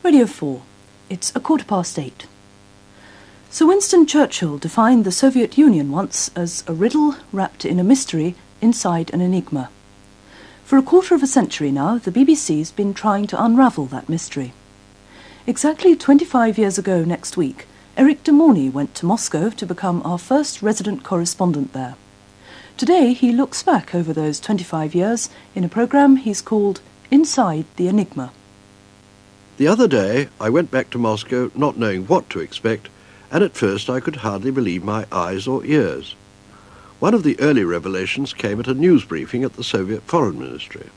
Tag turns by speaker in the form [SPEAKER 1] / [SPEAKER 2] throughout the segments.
[SPEAKER 1] Radio 4. It's 8:15. Sir Winston Churchill defined the Soviet Union once as a riddle wrapped in a mystery inside an enigma. For a quarter of a century now, the BBC's been trying to unravel that mystery. Exactly 25 years ago next week, Erik de Mauny went to Moscow to become our first resident correspondent there. Today he looks back over those 25 years in a programme he's called Inside the Enigma.
[SPEAKER 2] The other day I went back to Moscow not knowing what to expect, and at first I could hardly believe my eyes or ears. One of the early revelations came at a news briefing at the Soviet Foreign Ministry.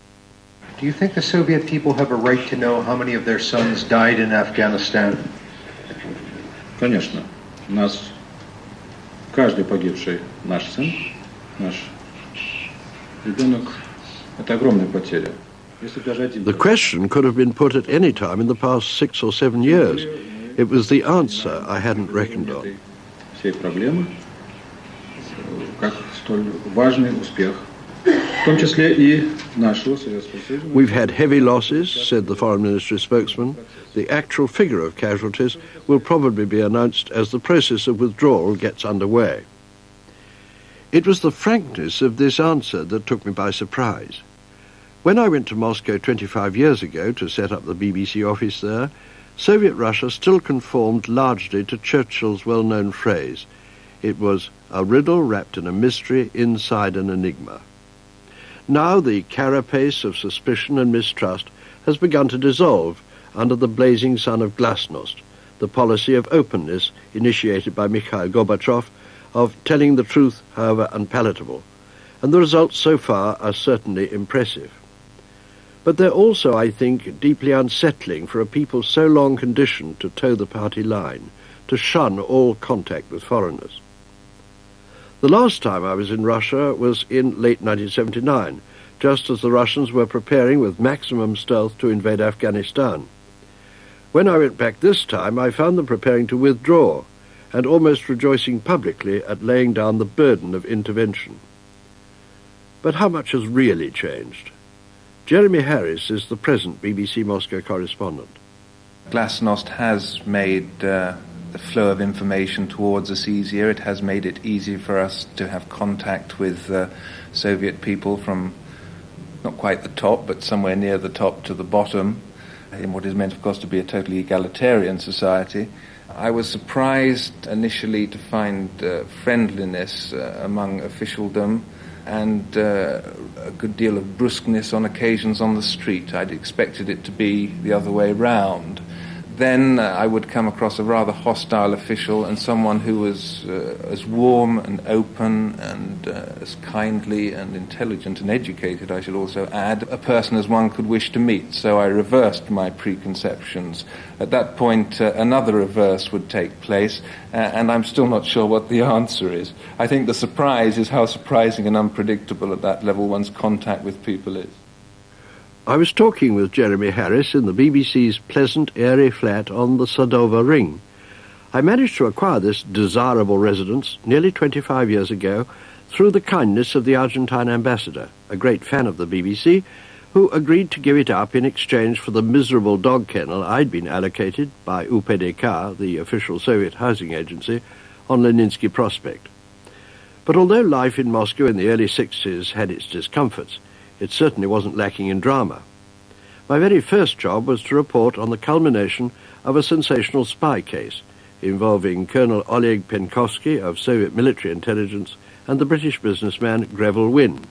[SPEAKER 3] Do you think the Soviet people have a right to know how many of their sons died in Afghanistan?
[SPEAKER 4] Конечно. Каждый погибший наш сын, наш ребенок, это огромная потеря.
[SPEAKER 2] The question could have been put at any time in the past 6 or 7 years. It was the answer I hadn't reckoned on.
[SPEAKER 4] Всей проблемы, как столь важный успех, в том числе и нашего Советского Союза.
[SPEAKER 2] We've had heavy losses, said the Foreign Ministry spokesman. The actual figure of casualties will probably be announced as the process of withdrawal gets underway. It was the frankness of this answer that took me by surprise. When I went to Moscow 25 years ago to set up the BBC office there, Soviet Russia still conformed largely to Churchill's well-known phrase. It was a riddle wrapped in a mystery inside an enigma. Now the carapace of suspicion and mistrust has begun to dissolve under the blazing sun of glasnost, the policy of openness initiated by Mikhail Gorbachev, of telling the truth, however unpalatable, and the results so far are certainly impressive. But they're also, I think, deeply unsettling for a people so long conditioned to toe the party line, to shun all contact with foreigners. The last time I was in Russia was in late 1979, just as the Russians were preparing with maximum stealth to invade Afghanistan. When I went back this time, I found them preparing to withdraw, and almost rejoicing publicly at laying down the burden of intervention. But how much has really changed? Jeremy Harris is the present BBC Moscow correspondent.
[SPEAKER 5] Glasnost has made the flow of information towards us easier. It has made it easier for us to have contact with Soviet people from not quite the top, but somewhere near the top to the bottom, in what is meant, of course, to be a totally egalitarian society. I was surprised initially to find friendliness among officialdom, and a good deal of brusqueness on occasions on the street. I'd expected it to be the other way round. Then I would come across a rather hostile official and someone who was as warm and open and as kindly and intelligent and educated, I should also add, a person as one could wish to meet. So I reversed my preconceptions. At that point, another reverse would take place, and I'm still not sure what the answer is. I think the surprise is how surprising and unpredictable at that level one's contact with people is.
[SPEAKER 2] I was talking with Jeremy Harris in the BBC's pleasant, airy flat on the Sadova Ring. I managed to acquire this desirable residence nearly 25 years ago through the kindness of the Argentine ambassador, a great fan of the BBC, who agreed to give it up in exchange for the miserable dog kennel I'd been allocated by UPDK, the official Soviet housing agency, on Leninsky Prospect. But although life in Moscow in the early 60s had its discomforts, it certainly wasn't lacking in drama. My very first job was to report on the culmination of a sensational spy case involving Colonel Oleg Penkovsky of Soviet military intelligence and the British businessman Greville Wynne.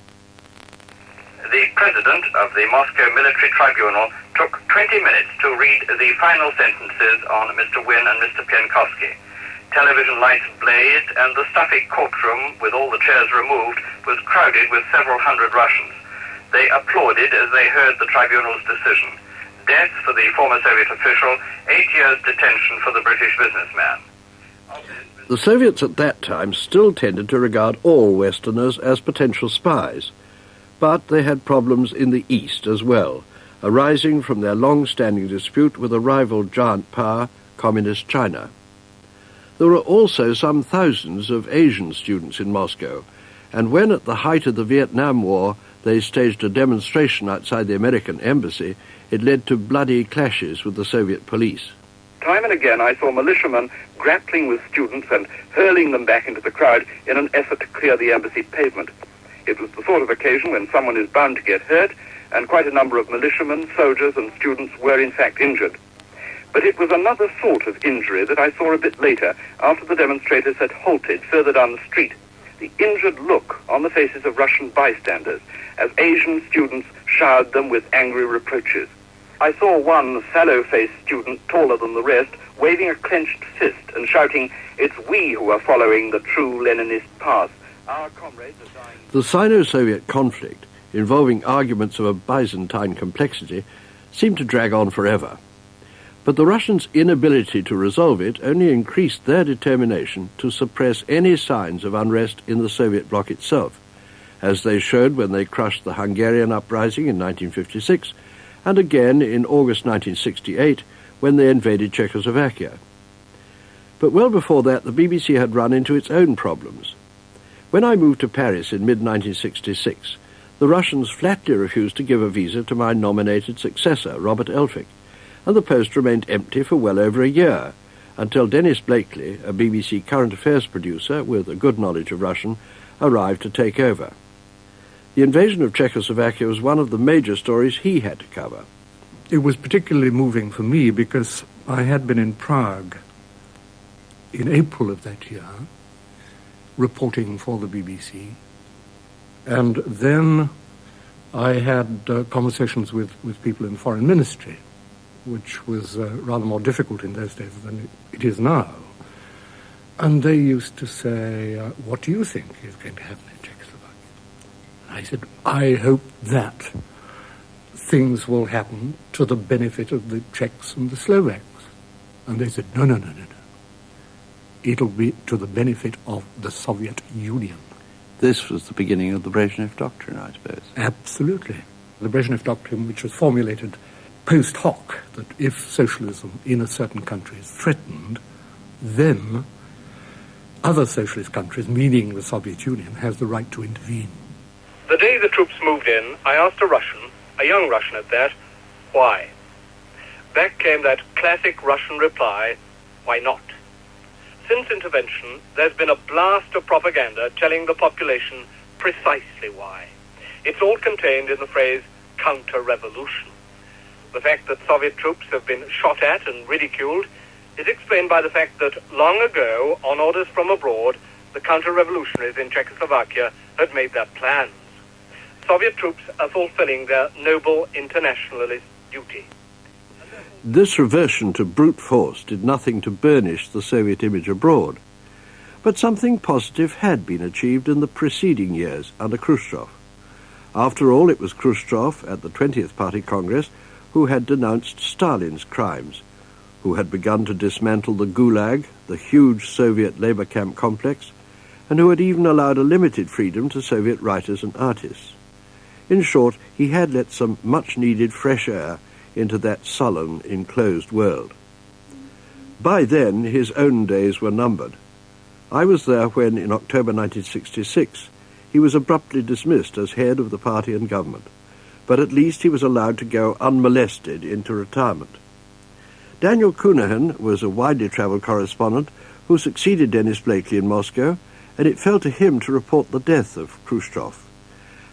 [SPEAKER 6] The president of the Moscow Military Tribunal took 20 minutes to read the final sentences on Mr. Wynne and Mr. Penkovsky. Television lights blazed, and the stuffy courtroom, with all the chairs removed, was crowded with several hundred Russians. They applauded as they heard the tribunal's decision. Death for the former Soviet official, 8 years detention for the British businessman.
[SPEAKER 2] The Soviets at that time still tended to regard all Westerners as potential spies, but they had problems in the East as well, arising from their long-standing dispute with a rival giant power, Communist China. There were also some thousands of Asian students in Moscow, and when at the height of the Vietnam War They staged a demonstration outside the American embassy. It led to bloody clashes with the Soviet police.
[SPEAKER 6] Time and again I saw militiamen grappling with students and hurling them back into the crowd in an effort to clear the embassy pavement. It was the sort of occasion when someone is bound to get hurt, and quite a number of militiamen, soldiers and students were in fact injured. But it was another sort of injury that I saw a bit later, after the demonstrators had halted further down the street. The injured look on the faces of Russian bystanders as Asian students showered them with angry reproaches. I saw one sallow-faced student, taller than the rest, waving a clenched fist and shouting, "It's we who are following the true Leninist path. Our comrades are dying."
[SPEAKER 2] The Sino-Soviet conflict, involving arguments of a Byzantine complexity, seemed to drag on forever. But the Russians' inability to resolve it only increased their determination to suppress any signs of unrest in the Soviet bloc itself, as they showed when they crushed the Hungarian uprising in 1956, and again in August 1968 when they invaded Czechoslovakia. But well before that, the BBC had run into its own problems. When I moved to Paris in mid-1966, the Russians flatly refused to give a visa to my nominated successor, Robert Elphicke, and the post remained empty for well over a year, until Dennis Blakely, a BBC current affairs producer with a good knowledge of Russian, arrived to take over. The invasion of Czechoslovakia was one of the major stories he had to cover.
[SPEAKER 7] It was particularly moving for me because I had been in Prague in April of that year, reporting for the BBC, and then I had conversations with people in the foreign ministry, which was rather more difficult in those days than it is now. And they used to say, what do you think is going to happen in Czechoslovakia? And I said, I hope that things will happen to the benefit of the Czechs and the Slovaks. And they said, no. It'll be to the benefit of the Soviet Union.
[SPEAKER 8] This was the beginning of the Brezhnev Doctrine, I suppose.
[SPEAKER 7] Absolutely. The Brezhnev Doctrine, which was formulated post hoc, that if socialism in a certain country is threatened, then other socialist countries, meaning the Soviet Union, has the right to intervene.
[SPEAKER 6] The day the troops moved in, I asked a Russian, a young Russian at that, why? Back came that classic Russian reply, why not? Since intervention, there's been a blast of propaganda telling the population precisely why. It's all contained in the phrase counter-revolution. The fact that Soviet troops have been shot at and ridiculed is explained by the fact that long ago, on orders from abroad, the counter-revolutionaries in Czechoslovakia had made their plans. Soviet troops are fulfilling their noble internationalist duty.
[SPEAKER 2] This reversion to brute force did nothing to burnish the Soviet image abroad, but something positive had been achieved in the preceding years under Khrushchev. After all, it was Khrushchev at the 20th Party Congress who had denounced Stalin's crimes, who had begun to dismantle the Gulag, the huge Soviet labor camp complex, and who had even allowed a limited freedom to Soviet writers and artists. In short, he had let some much-needed fresh air into that sullen, enclosed world. By then, his own days were numbered. I was there when, in October 1966, he was abruptly dismissed as head of the party and government, but at least he was allowed to go unmolested into retirement. Daniel Cunahan was a widely travelled correspondent who succeeded Dennis Blakely in Moscow, and it fell to him to report the death of Khrushchev.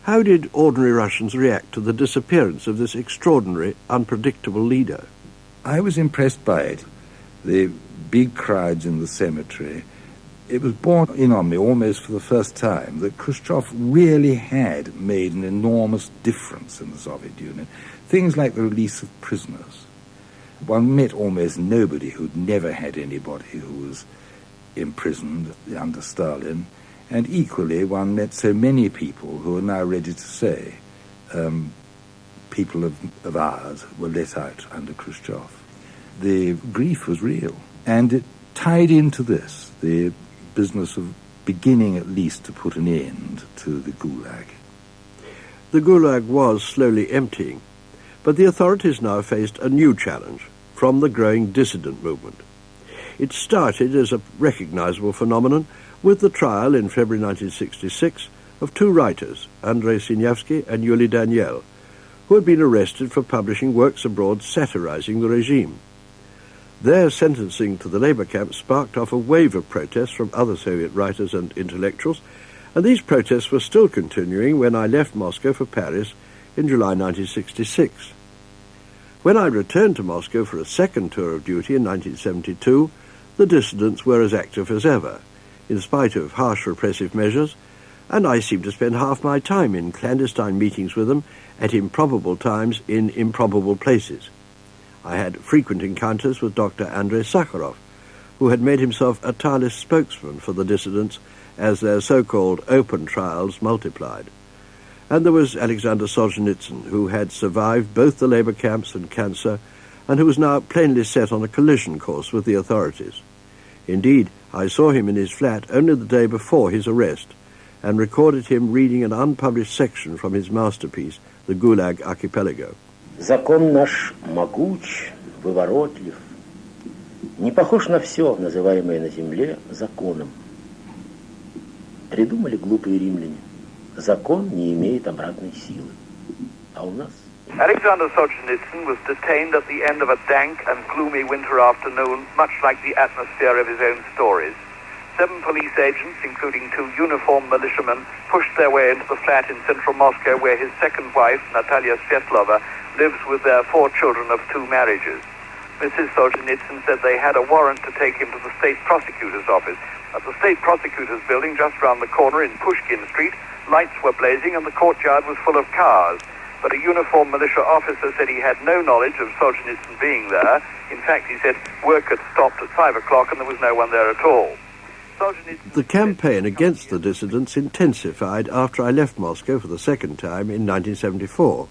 [SPEAKER 2] How did ordinary Russians react to the disappearance of this extraordinary, unpredictable leader?
[SPEAKER 8] I was impressed by it. The big crowds in the cemetery. It was borne in on me almost for the first time that Khrushchev really had made an enormous difference in the Soviet Union. Things like the release of prisoners. One met almost nobody who'd never had anybody who was imprisoned under Stalin. And equally, one met so many people who are now ready to say people of ours were let out under Khrushchev. The grief was real, and it tied into this, the business of beginning at least to put an end to the Gulag.
[SPEAKER 2] The Gulag was slowly emptying, but the authorities now faced a new challenge from the growing dissident movement. It started as a recognizable phenomenon with the trial in February 1966 of two writers, Andrei Sinyavsky and Yuli Daniel, who had been arrested for publishing works abroad satirizing the regime. Their sentencing to the labour camp sparked off a wave of protests from other Soviet writers and intellectuals, and these protests were still continuing when I left Moscow for Paris in July 1966. When I returned to Moscow for a second tour of duty in 1972, the dissidents were as active as ever, in spite of harsh repressive measures, and I seemed to spend half my time in clandestine meetings with them at improbable times in improbable places. I had frequent encounters with Dr. Andrei Sakharov, who had made himself a tireless spokesman for the dissidents as their so-called open trials multiplied. And there was Alexander Solzhenitsyn, who had survived both the labour camps and cancer, and who was now plainly set on a collision course with the authorities. Indeed, I saw him in his flat only the day before his arrest, and recorded him reading an unpublished section from his masterpiece, The Gulag Archipelago.
[SPEAKER 9] Закон наш могуч, выворотлив, не похож на все, называемое на земле законом. Придумали глупые римляне. Закон не имеет обратной силы. А у нас...
[SPEAKER 6] Alexander Solzhenitsyn was detained at the end of a dank and gloomy winter afternoon, much like the atmosphere of his own stories. 7 police agents, including 2 uniformed militiamen, pushed their way into the flat in central Moscow where his second wife, Natalia Svetlova, lives with their 4 children of 2 marriages. Mrs. Solzhenitsyn said they had a warrant to take him to the state prosecutor's office. At the state prosecutor's building just round the corner in Pushkin Street, lights were blazing and the courtyard was full of cars. But a uniformed militia officer said he had no knowledge of Solzhenitsyn being there. In fact, he said work had stopped at 5 o'clock and there was no one there at all.
[SPEAKER 2] The campaign against the dissidents intensified after I left Moscow for the second time in 1974.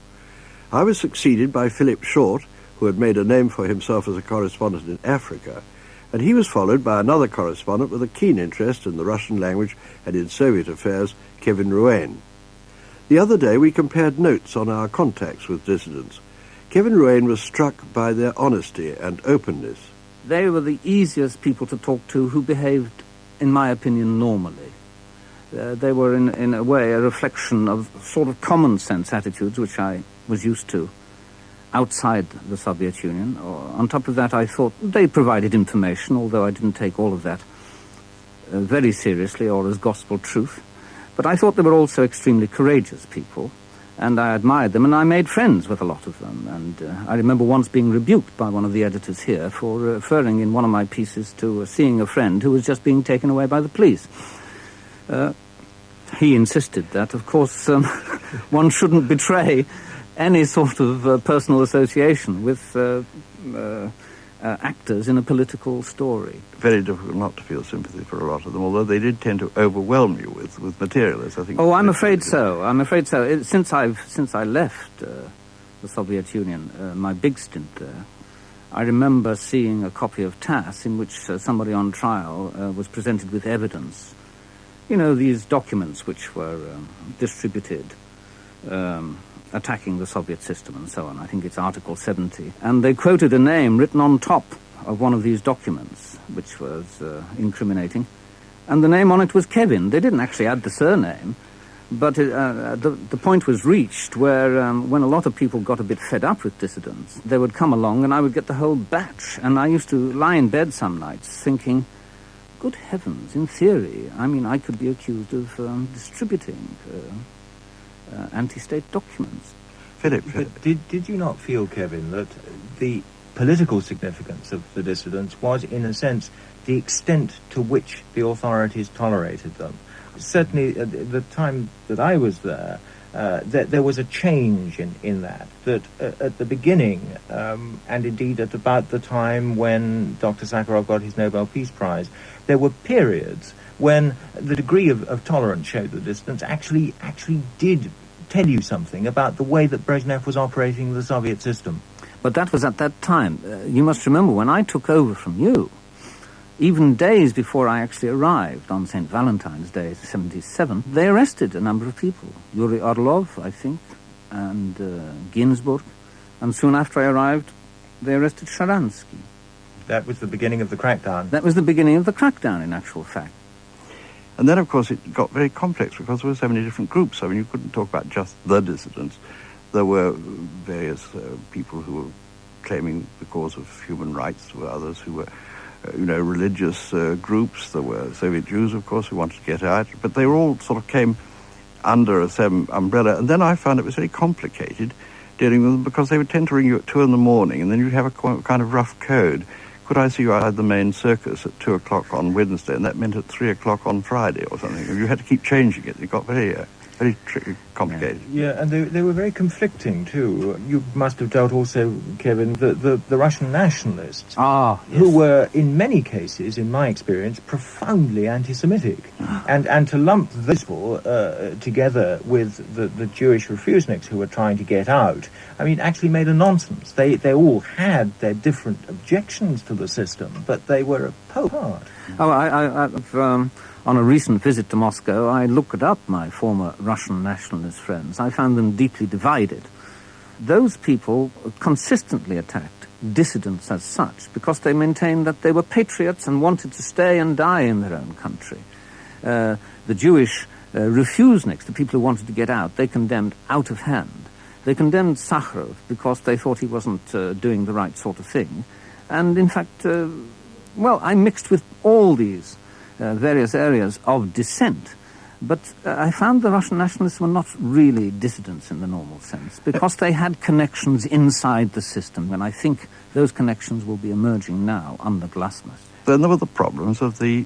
[SPEAKER 2] I was succeeded by Philip Short, who had made a name for himself as a correspondent in Africa, and he was followed by another correspondent with a keen interest in the Russian language and in Soviet affairs, Kevin Ruane. The other day we compared notes on our contacts with dissidents. Kevin Ruane was struck by their honesty and openness.
[SPEAKER 10] They were the easiest people to talk to, who behaved, in my opinion, normally. They were, in a way, a reflection of sort of common-sense attitudes which I was used to outside the Soviet Union. On top of that, I thought they provided information, although I didn't take all of that very seriously or as gospel truth. But I thought they were also extremely courageous people, and I admired them, and I made friends with a lot of them. And I remember once being rebuked by one of the editors here for referring in one of my pieces to seeing a friend who was just being taken away by the police. He insisted that, of course, one shouldn't betray any sort of personal association with actors in a political story.
[SPEAKER 11] Very difficult not to feel sympathy for a lot of them, although they did tend to overwhelm you with materialists, I think.
[SPEAKER 10] Oh, I'm afraid so. I'm afraid so. Since I left the Soviet Union, my big stint there, I remember seeing a copy of TASS in which somebody on trial was presented with evidence. You know, these documents which were distributed, attacking the Soviet system and so on. I think it's Article 70. And they quoted a name written on top of one of these documents, which was incriminating. And the name on it was Kevin. They didn't actually add the surname. But the point was reached where when a lot of people got a bit fed up with dissidents, they would come along and I would get the whole batch. And I used to lie in bed some nights thinking, good heavens, in theory, I mean, I could be accused of distributing anti-state documents.
[SPEAKER 11] Philip.
[SPEAKER 12] But did you not feel, Kevin, that the political significance of the dissidents was, in a sense, the extent to which the authorities tolerated them? Certainly, at the time that I was there, there was a change in that at the beginning, and indeed at about the time when Dr. Sakharov got his Nobel Peace Prize, there were periods when the degree of tolerance showed the dissidents actually did tell you something about the way that Brezhnev was operating the Soviet system.
[SPEAKER 10] But that was at that time. You must remember, when I took over from you, even days before I actually arrived on St. Valentine's Day, 1977, they arrested a number of people. Yuri Orlov, I think, and Ginsburg. And soon after I arrived, they arrested Sharansky.
[SPEAKER 12] That was the beginning of the crackdown.
[SPEAKER 10] That was the beginning of the crackdown, in actual fact.
[SPEAKER 11] And then, of course, it got very complex because there were so many different groups. I mean, you couldn't talk about just the dissidents. There were various people who were claiming the cause of human rights. There were others who were, religious groups. There were Soviet Jews, of course, who wanted to get out. But they all sort of came under a same umbrella. And then I found it was very complicated dealing with them because they would tend to ring you at 2 a.m, and then you'd have a kind of rough code. Could I see you outside the main circus at 2 o'clock on Wednesday? And that meant at 3 o'clock on Friday or something. You had to keep changing it. It got very complicated.
[SPEAKER 12] Yeah, and they were very conflicting too. You must have dealt also, Kevin, the Russian nationalists, who were in many cases, in my experience, profoundly anti-Semitic, and to lump this people together with the Jewish Refuseniks who were trying to get out, I mean, actually made a nonsense. They all had their different objections to the system, but they were apart.
[SPEAKER 10] On a recent visit to Moscow, I looked up my former Russian nationalist friends. I found them deeply divided. Those people consistently attacked dissidents as such because they maintained that they were patriots and wanted to stay and die in their own country. The Jewish Refuseniks, the people who wanted to get out, they condemned out of hand. They condemned Sakharov because they thought he wasn't doing the right sort of thing. And in fact, I mixed with all these various areas of dissent. But I found the Russian nationalists were not really dissidents in the normal sense, because they had connections inside the system, and I think those connections will be emerging now under glasnost.
[SPEAKER 11] Then there were the problems of the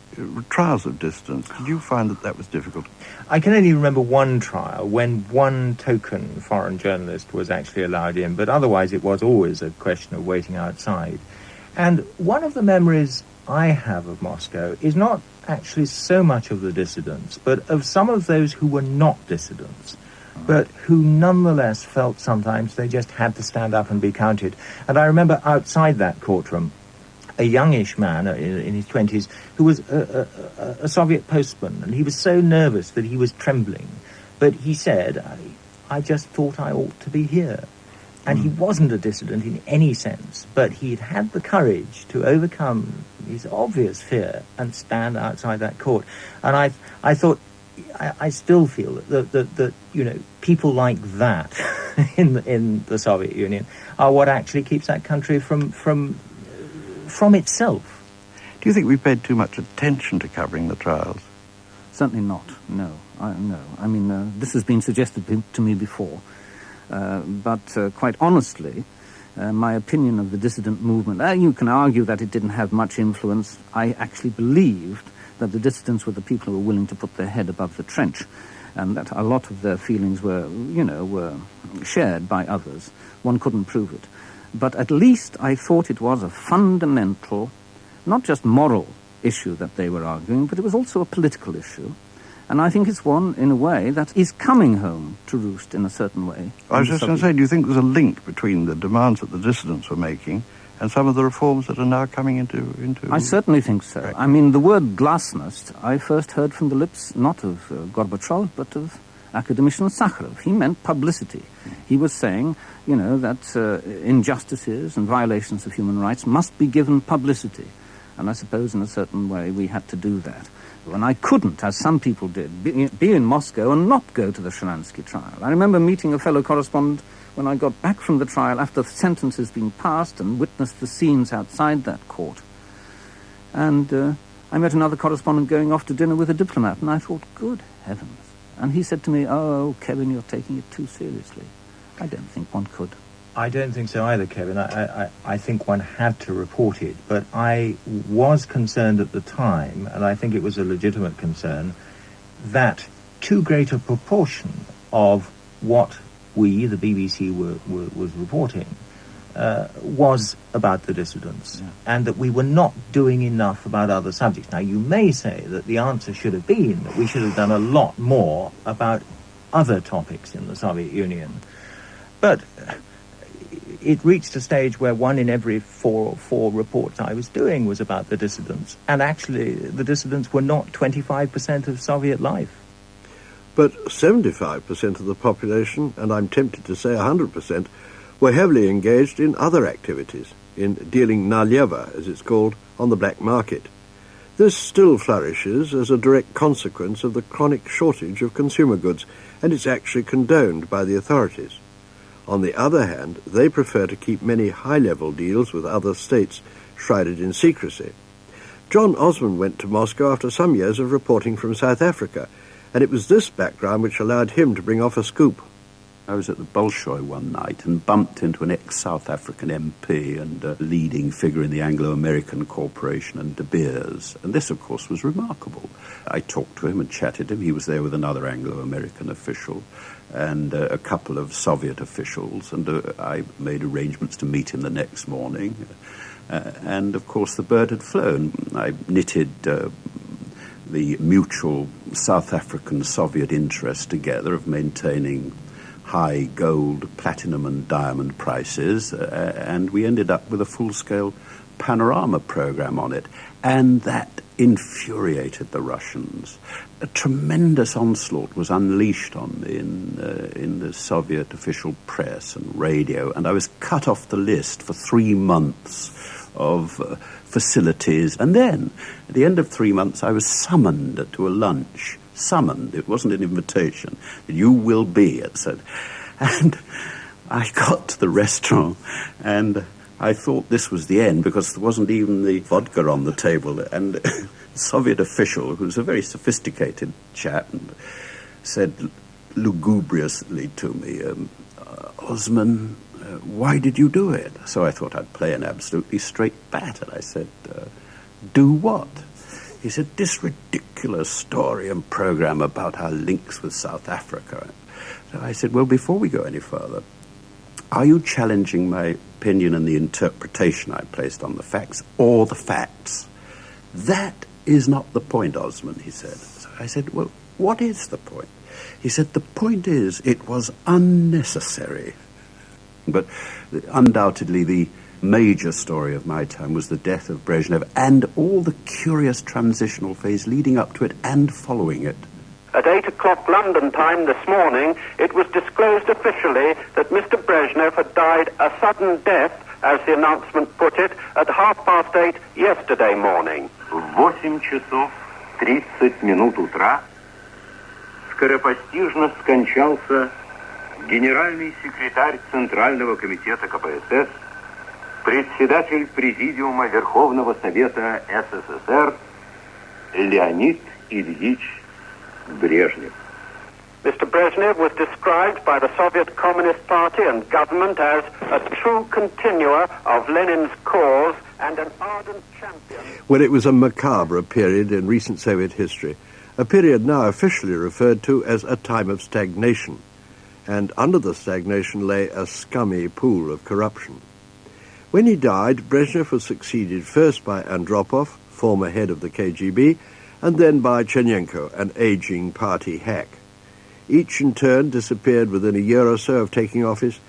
[SPEAKER 11] trials of dissidents. Did you find that was difficult?
[SPEAKER 12] I can only remember one trial when one token foreign journalist was actually allowed in, but otherwise it was always a question of waiting outside. And one of the memories I have of Moscow is not actually so much of the dissidents, but of some of those who were not dissidents, but who nonetheless felt sometimes they just had to stand up and be counted. And I remember outside that courtroom, a youngish man in his 20s who was a Soviet postman, and he was so nervous that he was trembling. But he said, I just thought I ought to be here. And he wasn't a dissident in any sense, but he'd had the courage to overcome his obvious fear and stand outside that court. And I thought, I still feel that people like that in the Soviet Union are what actually keeps that country from itself.
[SPEAKER 11] Do you think we paid too much attention to covering the trials?
[SPEAKER 10] Certainly not, no. I mean, this has been suggested to me before. But quite honestly, my opinion of the dissident movement, you can argue that it didn't have much influence. I actually believed that the dissidents were the people who were willing to put their head above the trench, and that a lot of their feelings were shared by others. One couldn't prove it. But at least I thought it was a fundamental, not just moral issue that they were arguing, but it was also a political issue. And I think it's one, in a way, that is coming home to roost in a certain way.
[SPEAKER 11] I was just going to say, do you think there's a link between the demands that the dissidents were making and some of the reforms that are now coming into...
[SPEAKER 10] I certainly think so. Right. I mean, the word glasnost, I first heard from the lips not of Gorbachev, but of academician Sakharov. He meant publicity. He was saying, that injustices and violations of human rights must be given publicity. And I suppose in a certain way we had to do that. And I couldn't, as some people did, be in Moscow and not go to the Sharansky trial. I remember meeting a fellow correspondent when I got back from the trial after the sentence has been passed and witnessed the scenes outside that court. And I met another correspondent going off to dinner with a diplomat, and I thought, good heavens. And he said to me, oh, Kevin, you're taking it too seriously. I don't think one could.
[SPEAKER 12] I don't think so either, Kevin. I think one had to report it, but I was concerned at the time, and I think it was a legitimate concern, that too great a proportion of what we, the BBC, was reporting was about the dissidents, and that we were not doing enough about other subjects. Now, you may say that the answer should have been that we should have done a lot more about other topics in the Soviet Union, but it reached a stage where 1 in every 4 reports I was doing was about the dissidents. And actually, the dissidents were not 25% of Soviet life.
[SPEAKER 2] But 75% of the population, and I'm tempted to say 100%, were heavily engaged in other activities, in dealing naleva, as it's called, on the black market. This still flourishes as a direct consequence of the chronic shortage of consumer goods, and it's actually condoned by the authorities. On the other hand, they prefer to keep many high-level deals with other states shrouded in secrecy. John Osmond went to Moscow after some years of reporting from South Africa, and it was this background which allowed him to bring off a scoop.
[SPEAKER 13] I was at the Bolshoi one night and bumped into an ex-South African MP and a leading figure in the Anglo-American Corporation and De Beers. And this, of course, was remarkable. I talked to him and chatted to him. He was there with another Anglo-American official and a couple of Soviet officials. And I made arrangements to meet him the next morning. And, of course, the bird had flown. I knitted the mutual South African-Soviet interest together of maintaining high gold, platinum and diamond prices, and we ended up with a full-scale panorama program on it. And that infuriated the Russians. A tremendous onslaught was unleashed on me in the Soviet official press and radio, and I was cut off the list for 3 months of facilities. And then, at the end of 3 months, I was summoned to a lunch. Summoned. It wasn't an invitation. You will be, it said. And I got to the restaurant and I thought this was the end because there wasn't even the vodka on the table. And a Soviet official, who was a very sophisticated chap, said lugubriously to me, Osman, why did you do it? So I thought I'd play an absolutely straight bat. And I said, do what? He said, this ridiculous story and program about our links with South Africa. So I said, well, before we go any further, are you challenging my opinion and the interpretation I placed on the facts, or the facts? That is not the point, Osman, he said. So I said, well, what is the point? He said, the point is it was unnecessary. But undoubtedly the major story of my time was the death of Brezhnev and all the curious transitional phase leading up to it and following it.
[SPEAKER 14] At 8 o'clock London time this morning, it was disclosed officially that Mr. Brezhnev had died a sudden death, as the announcement put it, at 8:30 yesterday morning.
[SPEAKER 15] В 8 часов 30 минут утра скоропостижно скончался генеральный секретарь Центрального комитета КПСС, председатель Президиума Верховного Совета СССР Леонид Ильич Брежнев.
[SPEAKER 14] Mr. Brezhnev was described by the Soviet Communist Party and government as a true continuer of Lenin's cause and an ardent champion.
[SPEAKER 2] Well, it was a macabre period in recent Soviet history, a period now officially referred to as a time of stagnation. And under the stagnation lay a scummy pool of corruption. When he died, Brezhnev was succeeded first by Andropov, former head of the KGB, and then by Chernenko, an aging party hack. Each in turn disappeared within a year or so of taking office,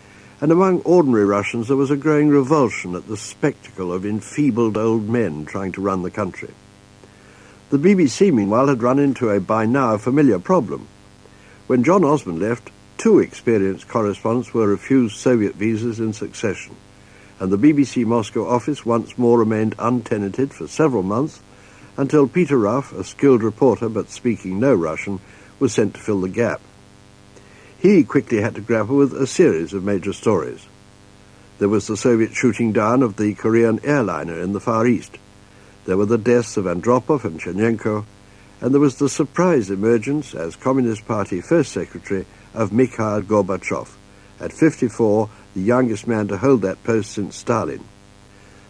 [SPEAKER 2] and among ordinary Russians there was a growing revulsion at the spectacle of enfeebled old men trying to run the country. The BBC, meanwhile, had run into a by now familiar problem. When John Osmond left, 2 experienced correspondents were refused Soviet visas in succession, and the BBC Moscow office once more remained untenanted for several months until Peter Ruff, a skilled reporter but speaking no Russian, was sent to fill the gap. He quickly had to grapple with a series of major stories. There was the Soviet shooting down of the Korean airliner in the Far East. There were the deaths of Andropov and Chernenko, and there was the surprise emergence as Communist Party First Secretary of Mikhail Gorbachev, at 54, the youngest man to hold that post since Stalin.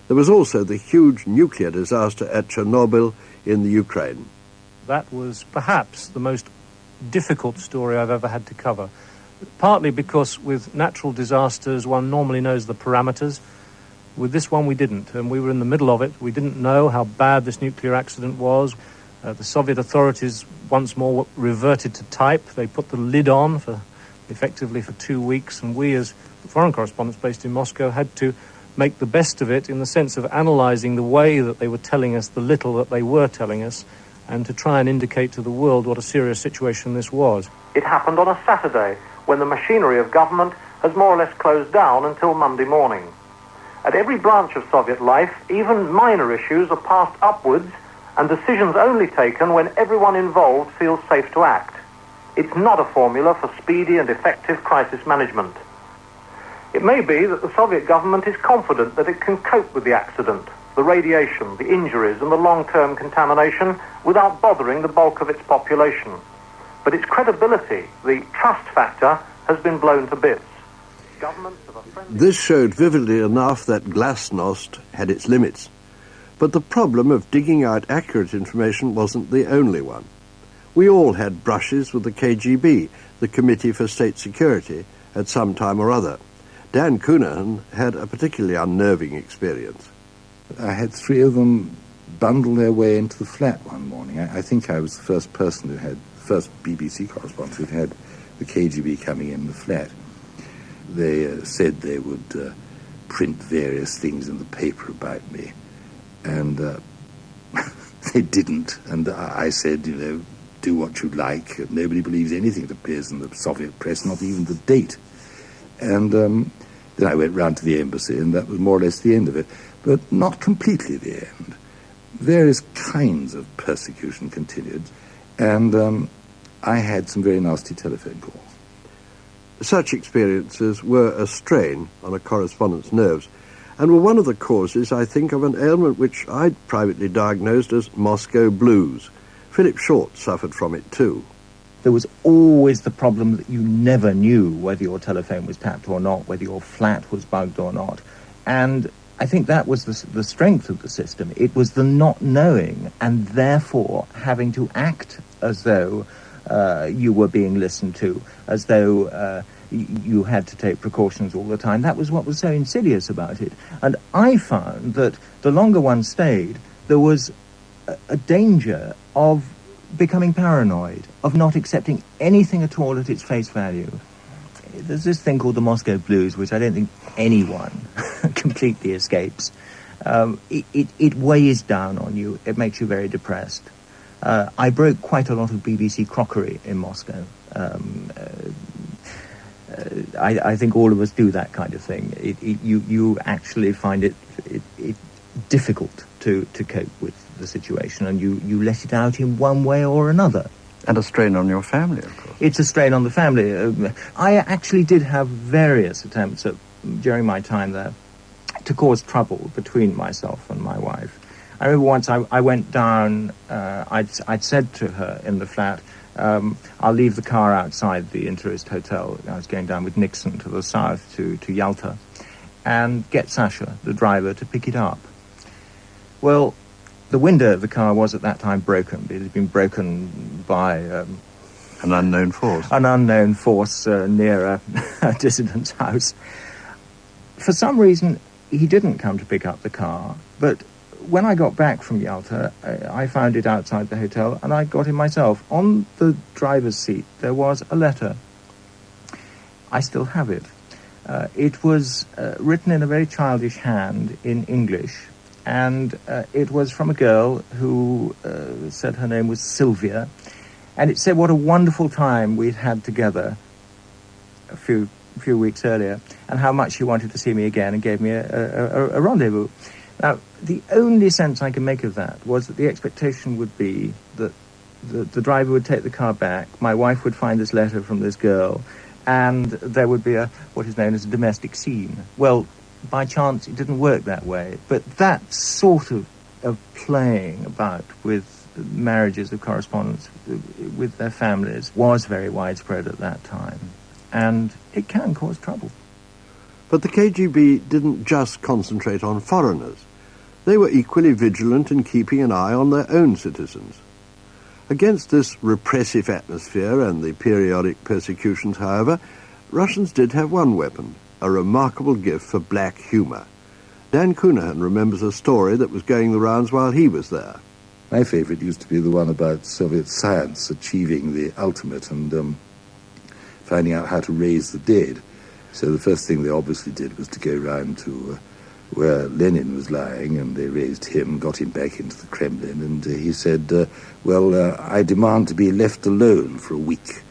[SPEAKER 2] There was also the huge nuclear disaster at Chernobyl in the Ukraine.
[SPEAKER 16] That was perhaps the most difficult story I've ever had to cover, partly because with natural disasters one normally knows the parameters. With this one we didn't, and we were in the middle of it. We didn't know how bad this nuclear accident was. The Soviet authorities once more reverted to type. They put the lid on effectively for 2 weeks, and we as foreign correspondents based in Moscow had to make the best of it in the sense of analysing the way that they were telling us the little that they were telling us, and to try and indicate to the world what a serious situation this was.
[SPEAKER 14] It happened on a Saturday, when the machinery of government has more or less closed down until Monday morning. At every branch of Soviet life, even minor issues are passed upwards
[SPEAKER 16] and decisions only taken when everyone involved feels safe to act. It's not a formula for speedy and effective crisis management. It may be that the Soviet government is confident that it can cope with the accident, the radiation, the injuries, and the long-term contamination without bothering the bulk of its population. But its credibility, the trust factor, has been blown to bits.
[SPEAKER 2] This showed vividly enough that glasnost had its limits. But the problem of digging out accurate information wasn't the only one. We all had brushes with the KGB, the Committee for State Security, at some time or other. Dan Cunahan had a particularly unnerving experience.
[SPEAKER 8] I had 3 of them bundle their way into the flat one morning. I think I was the first BBC correspondent who had the KGB coming in the flat. They said they would print various things in the paper about me, and they didn't. And I said, do what you like. Nobody believes anything that appears in the Soviet press, not even the date. And then I went round to the embassy, and that was more or less the end of it, but not completely the end. Various kinds of persecution continued, and I had some very nasty telephone calls.
[SPEAKER 2] Such experiences were a strain on a correspondent's nerves, and were one of the causes, I think, of an ailment which I'd privately diagnosed as Moscow blues. Philip Short suffered from it too.
[SPEAKER 12] There was always the problem that you never knew whether your telephone was tapped or not, whether your flat was bugged or not. And I think that was the strength of the system. It was the not knowing, and therefore having to act as though you were being listened to, as though you had to take precautions all the time. That was what was so insidious about it. And I found that the longer one stayed, there was a danger of becoming paranoid, of not accepting anything at all at its face value. There's this thing called the Moscow blues, which I don't think anyone completely escapes. It weighs down on you. It makes you very depressed. I broke quite a lot of BBC crockery in Moscow. I think all of us do that kind of thing. You actually find it difficult to cope with the situation, and you let it out in one way or another.
[SPEAKER 11] And a strain on your family, of course.
[SPEAKER 12] It's a strain on the family. I actually did have various attempts during my time there to cause trouble between myself and my wife. I remember once I went down, I'd said to her in the flat, I'll leave the car outside the Interist Hotel. I was going down with Nixon to the south, to Yalta, and get Sasha, the driver, to pick it up. Well, the window of the car was at that time broken. It had been broken by
[SPEAKER 11] an unknown force.
[SPEAKER 12] An unknown force near a dissident's house. For some reason, he didn't come to pick up the car, but when I got back from Yalta, I found it outside the hotel, and I got it myself. On the driver's seat, there was a letter. I still have it. It was written in a very childish hand in English, and it was from a girl who said her name was Sylvia, and it said what a wonderful time we'd had together a few weeks earlier, and how much she wanted to see me again, and gave me a rendezvous. Now, the only sense I can make of that was that the expectation would be that the driver would take the car back, my wife would find this letter from this girl, and there would be what is known as a domestic scene. Well, by chance, it didn't work that way. But that sort of playing about with marriages of correspondents with their families was very widespread at that time. And it can cause trouble.
[SPEAKER 2] But the KGB didn't just concentrate on foreigners. They were equally vigilant in keeping an eye on their own citizens. Against this repressive atmosphere and the periodic persecutions, however, Russians did have one weapon, a remarkable gift for black humour. Dan Cunahan remembers a story that was going the rounds while he was there.
[SPEAKER 8] My favourite used to be the one about Soviet science achieving the ultimate and finding out how to raise the dead. So the first thing they obviously did was to go round to where Lenin was lying, and they raised him, got him back into the Kremlin, and he said, I demand to be left alone for a week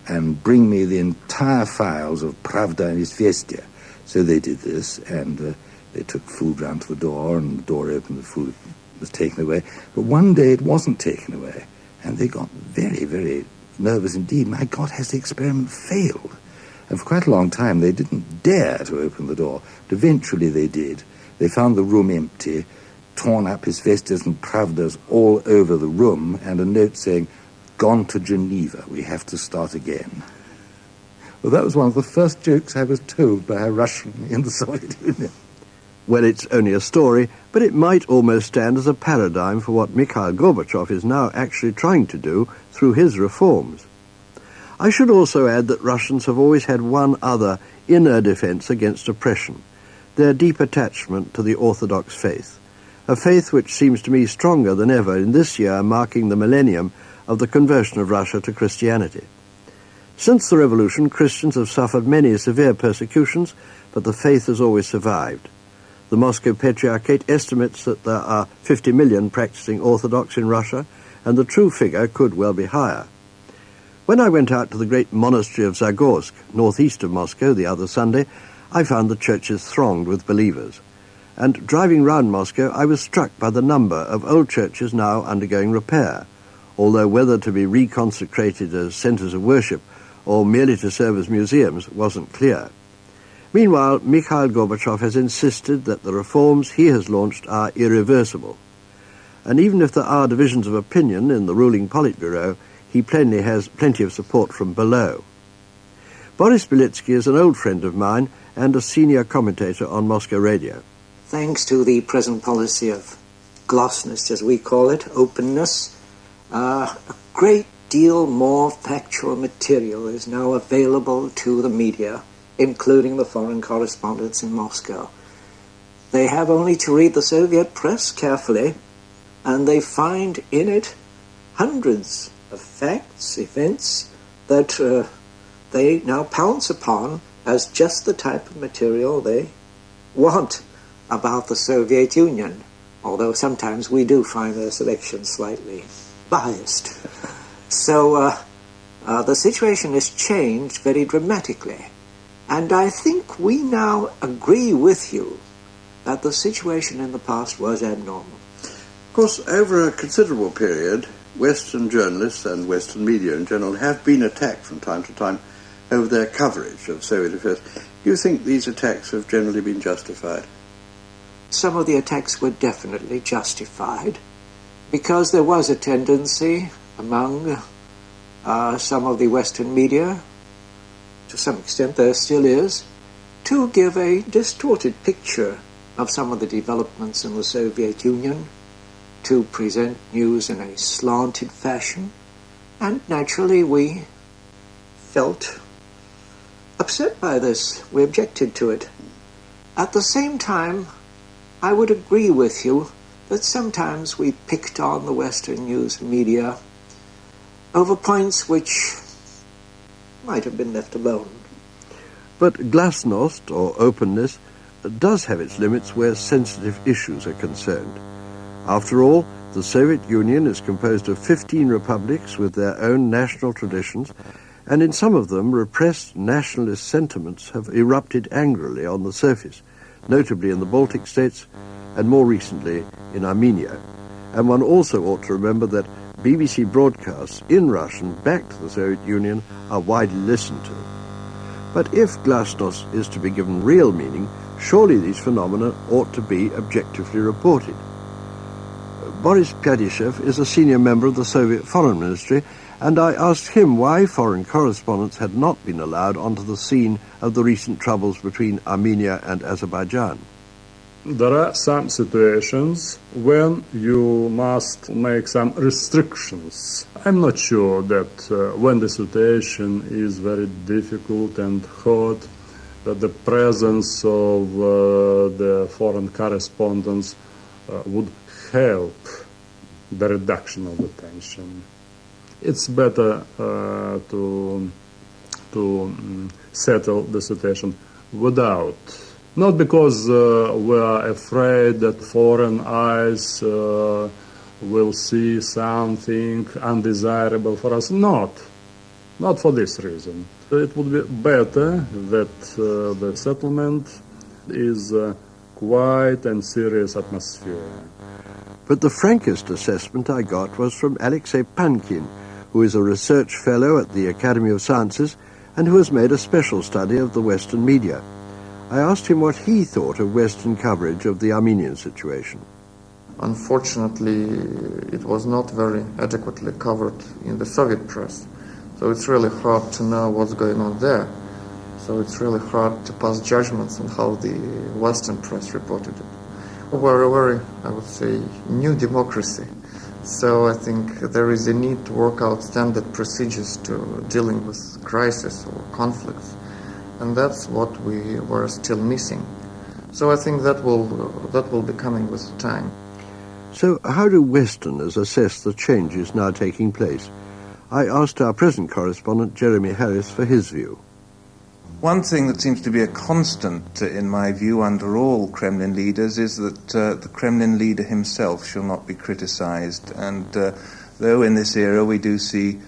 [SPEAKER 8] and bring me the entire files of Pravda and Izvestia. So they did this, and they took food round to the door, and the door opened, the food was taken away. But one day it wasn't taken away, and they got very, very nervous indeed. My God, has the experiment failed? And for quite a long time they didn't dare to open the door. But eventually they did. They found the room empty, torn up asbestos and pravdas all over the room, and a note saying, "Gone to Geneva, we have to start again." Well, that was one of the first jokes I was told by a Russian in the Soviet Union.
[SPEAKER 2] Well, it's only a story, but it might almost stand as a paradigm for what Mikhail Gorbachev is now actually trying to do through his reforms. I should also add that Russians have always had one other inner defense against oppression, their deep attachment to the Orthodox faith, a faith which seems to me stronger than ever in this year marking the millennium of the conversion of Russia to Christianity. Since the revolution, Christians have suffered many severe persecutions, but the faith has always survived. The Moscow Patriarchate estimates that there are 50 million practicing Orthodox in Russia, and the true figure could well be higher. When I went out to the great monastery of Zagorsk, northeast of Moscow, the other Sunday, I found the churches thronged with believers. And driving round Moscow, I was struck by the number of old churches now undergoing repair, although whether to be reconsecrated as centres of worship or merely to serve as museums wasn't clear. Meanwhile, Mikhail Gorbachev has insisted that the reforms he has launched are irreversible. And even if there are divisions of opinion in the ruling Politburo, he plainly has plenty of support from below. Boris Belitsky is an old friend of mine and a senior commentator on Moscow radio.
[SPEAKER 17] Thanks to the present policy of glasnost, as we call it, openness, a great deal more factual material is now available to the media, including the foreign correspondents in Moscow. They have only to read the Soviet press carefully, and they find in it hundreds of facts, events, that they now pounce upon as just the type of material they want about the Soviet Union, although sometimes we do find their selection slightly biased. So the situation has changed very dramatically. And I think we now agree with you that the situation in the past was abnormal.
[SPEAKER 2] Of course, over a considerable period, Western journalists and Western media in general have been attacked from time to time over their coverage of Soviet affairs. Do you think these attacks have generally been justified?
[SPEAKER 17] Some of the attacks were definitely justified, because there was a tendency among some of the Western media, to some extent there still is, to give a distorted picture of some of the developments in the Soviet Union, to present news in a slanted fashion, and naturally we felt upset by this. We objected to it. At the same time, I would agree with you that sometimes we picked on the Western news media over points which might have been left alone.
[SPEAKER 2] But glasnost, or openness, does have its limits where sensitive issues are concerned. After all, the Soviet Union is composed of 15 republics with their own national traditions, and in some of them repressed nationalist sentiments have erupted angrily on the surface, notably in the Baltic states and more recently in Armenia. And one also ought to remember that BBC broadcasts in Russian back to the Soviet Union are widely listened to. But if glasnost is to be given real meaning, surely these phenomena ought to be objectively reported. Boris Pyadyshev is a senior member of the Soviet Foreign Ministry, and I asked him why foreign correspondents had not been allowed onto the scene of the recent troubles between Armenia and Azerbaijan.
[SPEAKER 18] There are some situations when you must make some restrictions. I'm not sure that when the situation is very difficult and hot, that the presence of the foreign correspondents would help the reduction of the tension. It's better to settle the situation without. Not because we are afraid that foreign eyes will see something undesirable for us. Not for this reason. It would be better that the settlement is quiet and serious atmosphere.
[SPEAKER 2] But the frankest assessment I got was from Alexei Pankin, who is a research fellow at the Academy of Sciences and who has made a special study of the Western media. I asked him what he thought of Western coverage of the Armenian situation.
[SPEAKER 19] Unfortunately, it was not very adequately covered in the Soviet press, so it's really hard to know what's going on there. So it's really hard to pass judgments on how the Western press reported it. We're a very, I would say, new democracy. So I think there is a need to work out standard procedures to dealing with crisis or conflicts. And that's what we were still missing. So I think that will be coming with time.
[SPEAKER 2] So how do Westerners assess the changes now taking place? I asked our present correspondent, Jeremy Harris, for his view.
[SPEAKER 5] One thing that seems to be a constant, in my view, under all Kremlin leaders is that the Kremlin leader himself shall not be criticized. And though in this era we do see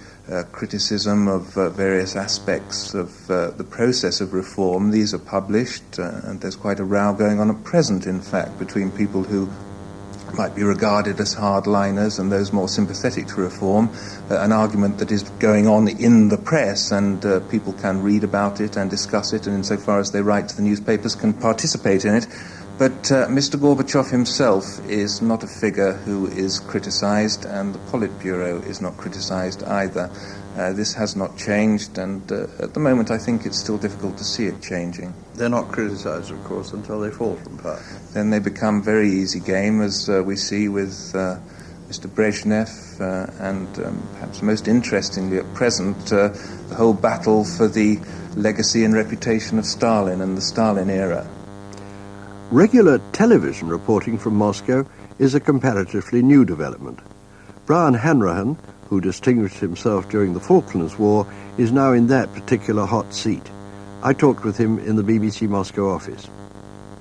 [SPEAKER 5] criticism of various aspects of the process of reform, these are published, and there's quite a row going on at present, in fact, between people who might be regarded as hardliners and those more sympathetic to reform, an argument that is going on in the press, and people can read about it and discuss it, and insofar as they write to the newspapers can participate in it. But Mr. Gorbachev himself is not a figure who is criticized, and the Politburo is not criticized either. This has not changed, and at the moment I think it's still difficult to see it changing.
[SPEAKER 2] They're not criticized, of course, until they fall from power.
[SPEAKER 5] Then they become very easy game, as we see with Mr. Brezhnev, and perhaps most interestingly at present, the whole battle for the legacy and reputation of Stalin and the Stalin era.
[SPEAKER 2] Regular television reporting from Moscow is a comparatively new development. Brian Hanrahan, who distinguished himself during the Falklands War, is now in that particular hot seat. I talked with him in the BBC Moscow office.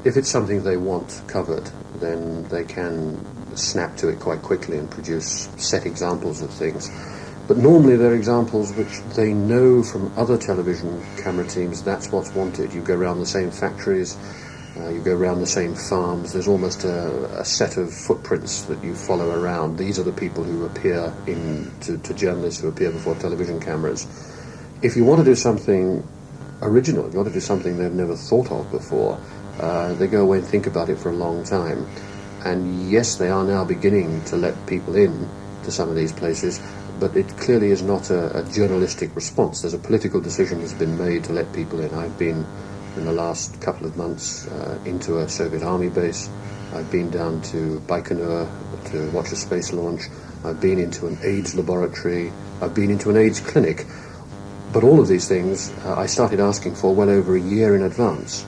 [SPEAKER 20] If it's something they want covered, then they can snap to it quite quickly and produce set examples of things. But normally they're examples which they know from other television camera teams that's what's wanted. You go around the same factories, you go around the same farms, there's almost a set of footprints that you follow around. These are the people who appear to journalists who appear before television cameras. If you want to do something original, if you want to do something they've never thought of before, they go away and think about it for a long time. And yes, they are now beginning to let people in to some of these places, but it clearly is not a journalistic response. There's a political decision that's been made to let people in. I've been in the last couple of months into a Soviet army base. I've been down to Baikonur to watch a space launch. I've been into an AIDS laboratory. I've been into an AIDS clinic. But all of these things I started asking for well over a year in advance.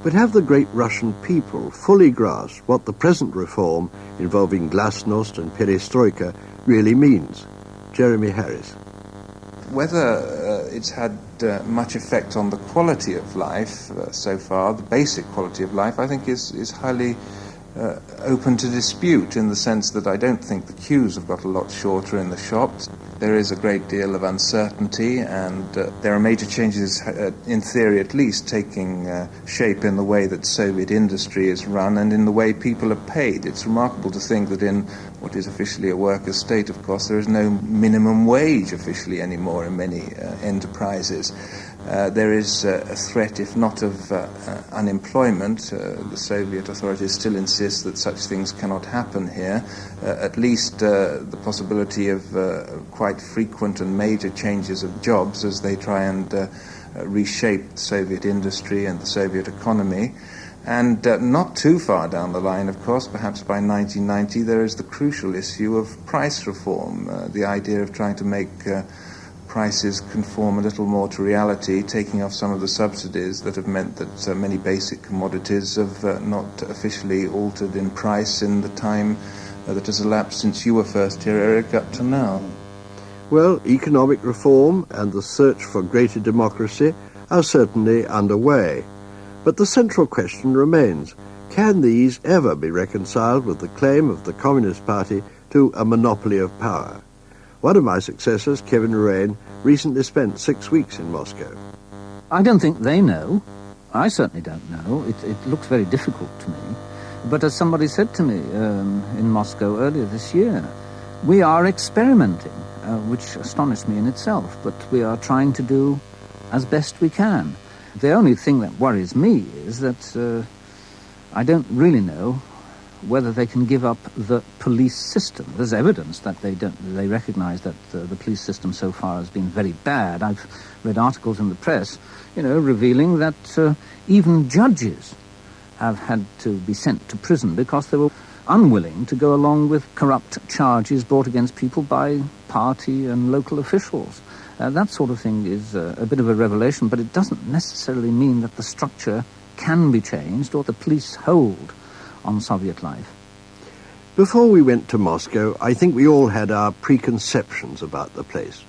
[SPEAKER 2] But have the great Russian people fully grasped what the present reform involving glasnost and perestroika really means? Jeremy Harris.
[SPEAKER 5] Whether it's had much effect on the quality of life so far, the basic quality of life, I think is highly open to dispute, in the sense that I don't think the queues have got a lot shorter in the shops. There is a great deal of uncertainty, and there are major changes, in theory at least, taking shape in the way that Soviet industry is run and in the way people are paid. It's remarkable to think that in what is officially a workers' state, of course, there is no minimum wage officially anymore in many enterprises. There is a threat, if not of unemployment. The Soviet authorities still insist that such things cannot happen here. At least the possibility of quite frequent and major changes of jobs as they try and reshape Soviet industry and the Soviet economy. And not too far down the line, of course, perhaps by 1990, there is the crucial issue of price reform, the idea of trying to make prices conform a little more to reality, taking off some of the subsidies that have meant that many basic commodities have not officially altered in price in the time that has elapsed since you were first here, Erik, up to now.
[SPEAKER 2] Well, economic reform and the search for greater democracy are certainly underway. But the central question remains, can these ever be reconciled with the claim of the Communist Party to a monopoly of power? One of my successors, Kevin Rain, recently spent 6 weeks in Moscow.
[SPEAKER 10] I don't think they know. I certainly don't know. It looks very difficult to me. But as somebody said to me in Moscow earlier this year, we are experimenting, which astonished me in itself, but we are trying to do as best we can. The only thing that worries me is that I don't really know whether they can give up the police system. There's evidence that they recognize that the police system so far has been very bad. I've read articles in the press, revealing that even judges have had to be sent to prison because they were unwilling to go along with corrupt charges brought against people by party and local officials. That sort of thing is a bit of a revelation, but it doesn't necessarily mean that the structure can be changed or the police hold on Soviet life.
[SPEAKER 2] Before we went to Moscow, I think we all had our preconceptions about the place.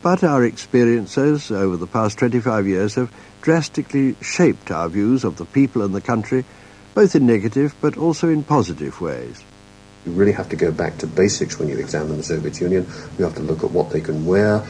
[SPEAKER 2] But our experiences over the past 25 years have drastically shaped our views of the people and the country, both in negative but also in positive ways.
[SPEAKER 20] You really have to go back to basics when you examine the Soviet Union. You have to look at what they can wear,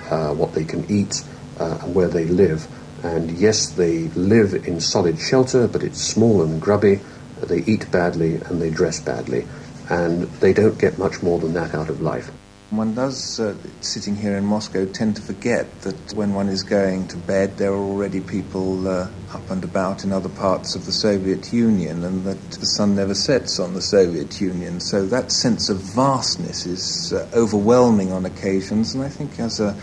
[SPEAKER 20] what they can eat, and where they live. And yes, they live in solid shelter, but it's small and grubby. They eat badly and they dress badly. And they don't get much more than that out of life.
[SPEAKER 5] One does, sitting here in Moscow, tend to forget that when one is going to bed, there are already people up and about in other parts of the Soviet Union, and that the sun never sets on the Soviet Union. So that sense of vastness is overwhelming on occasions, and I think has an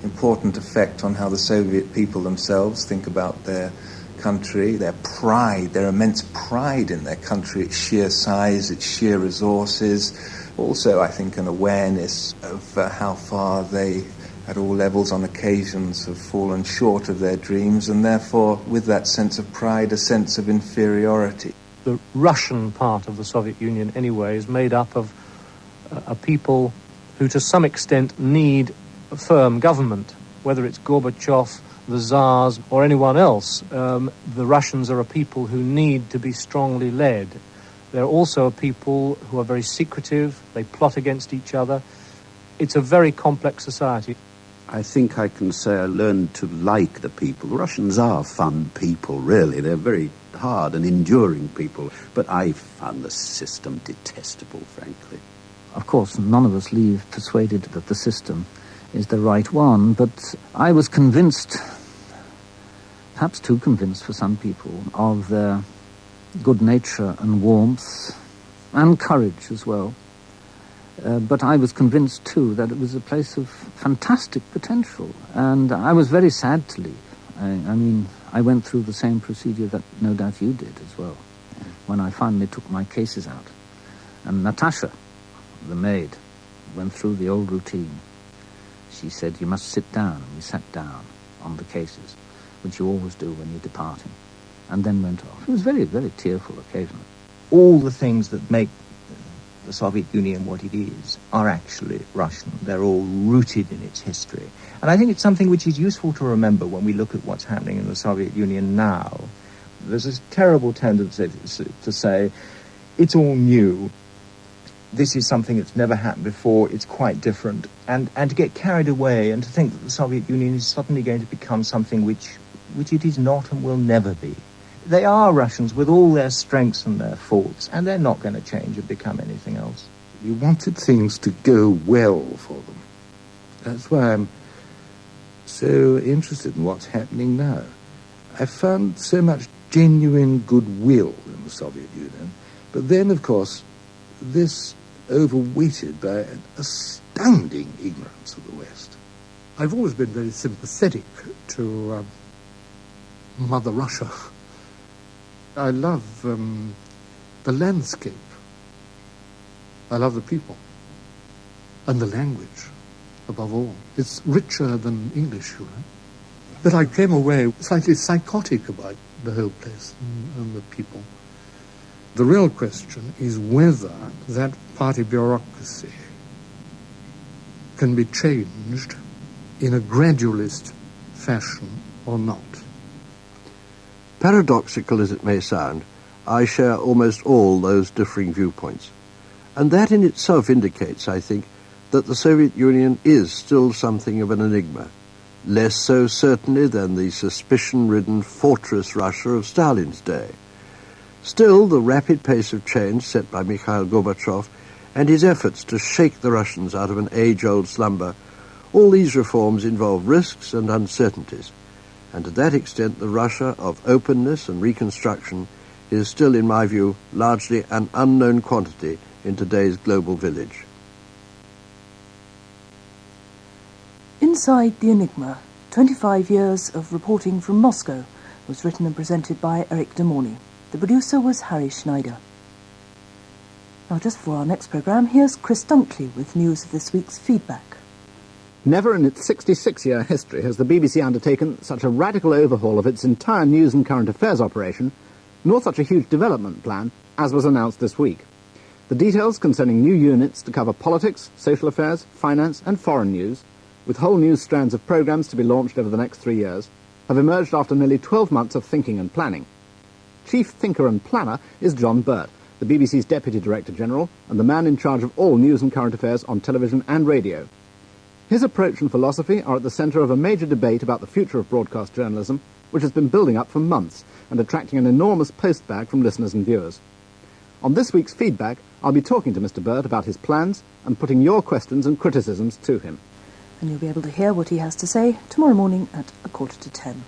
[SPEAKER 5] important effect on how the Soviet people themselves think about their country, their pride, their immense pride in their country, its sheer size, its sheer resources. Also, I think, an awareness of how far they, at all levels on occasions, have fallen short of their dreams, and therefore, with that sense of pride, a sense of inferiority.
[SPEAKER 16] The Russian part of the Soviet Union, anyway, is made up of a people who, to some extent, need a firm government, whether it's Gorbachev, the Tsars, or anyone else. The Russians are a people who need to be strongly led. They're also a people who are very secretive. They plot against each other. It's a very complex society.
[SPEAKER 13] I think I can say I learned to like the people. The Russians are fun people, really. They're very hard and enduring people. But I found the system detestable, frankly.
[SPEAKER 10] Of course, none of us leave persuaded that the system is the right one, but I was convinced, perhaps too convinced for some people, of their good nature and warmth and courage as well. But I was convinced too that it was a place of fantastic potential, and I was very sad to leave. I mean, I went through the same procedure that no doubt you did as well, when I finally took my cases out. And Natasha, the maid, went through the old routine. She said, "You must sit down," and we sat down on the cases, which you always do when you're departing, and then went off. It was very, very tearful occasionally.
[SPEAKER 12] All the things that make the Soviet Union what it is are actually Russian. They're all rooted in its history. And I think it's something which is useful to remember when we look at what's happening in the Soviet Union now. There's this terrible tendency to say, it's all new. This is something that's never happened before. It's quite different. And to get carried away and to think that the Soviet Union is suddenly going to become something which it is not and will never be. They are Russians with all their strengths and their faults, and they're not going to change and become anything else.
[SPEAKER 8] You wanted things to go well for them. That's why I'm so interested in what's happening now. I found so much genuine goodwill in the Soviet Union, but then, of course, this overweighted by an astounding ignorance of the West.
[SPEAKER 7] I've always been very sympathetic to Mother Russia. I love the landscape. I love the people. And the language, above all. It's richer than English, you know. But I came away slightly psychotic about the whole place and the people. The real question is whether that party bureaucracy can be changed in a gradualist fashion or not.
[SPEAKER 2] Paradoxical as it may sound, I share almost all those differing viewpoints. And that in itself indicates, I think, that the Soviet Union is still something of an enigma, less so certainly than the suspicion-ridden fortress Russia of Stalin's day. Still, the rapid pace of change set by Mikhail Gorbachev and his efforts to shake the Russians out of an age-old slumber, all these reforms involve risks and uncertainties, and to that extent the Russia of openness and reconstruction is still, in my view, largely an unknown quantity in today's global village.
[SPEAKER 1] Inside the Enigma, 25 years of reporting from Moscow was written and presented by Erik de Mauny. The producer was Harry Schneider. Now, just for our next programme, here's Chris Dunkley with news of this week's feedback.
[SPEAKER 21] Never in its 66-year history has the BBC undertaken such a radical overhaul of its entire news and current affairs operation, nor such a huge development plan as was announced this week. The details concerning new units to cover politics, social affairs, finance and foreign news, with whole new strands of programmes to be launched over the next 3 years, have emerged after nearly 12 months of thinking and planning. Chief thinker and planner is John Burt, the BBC's Deputy Director General and the man in charge of all news and current affairs on television and radio. His approach and philosophy are at the centre of a major debate about the future of broadcast journalism, which has been building up for months and attracting an enormous postbag from listeners and viewers. On this week's feedback, I'll be talking to Mr. Burt about his plans and putting your questions and criticisms to him.
[SPEAKER 1] And you'll be able to hear what he has to say tomorrow morning at 10:15.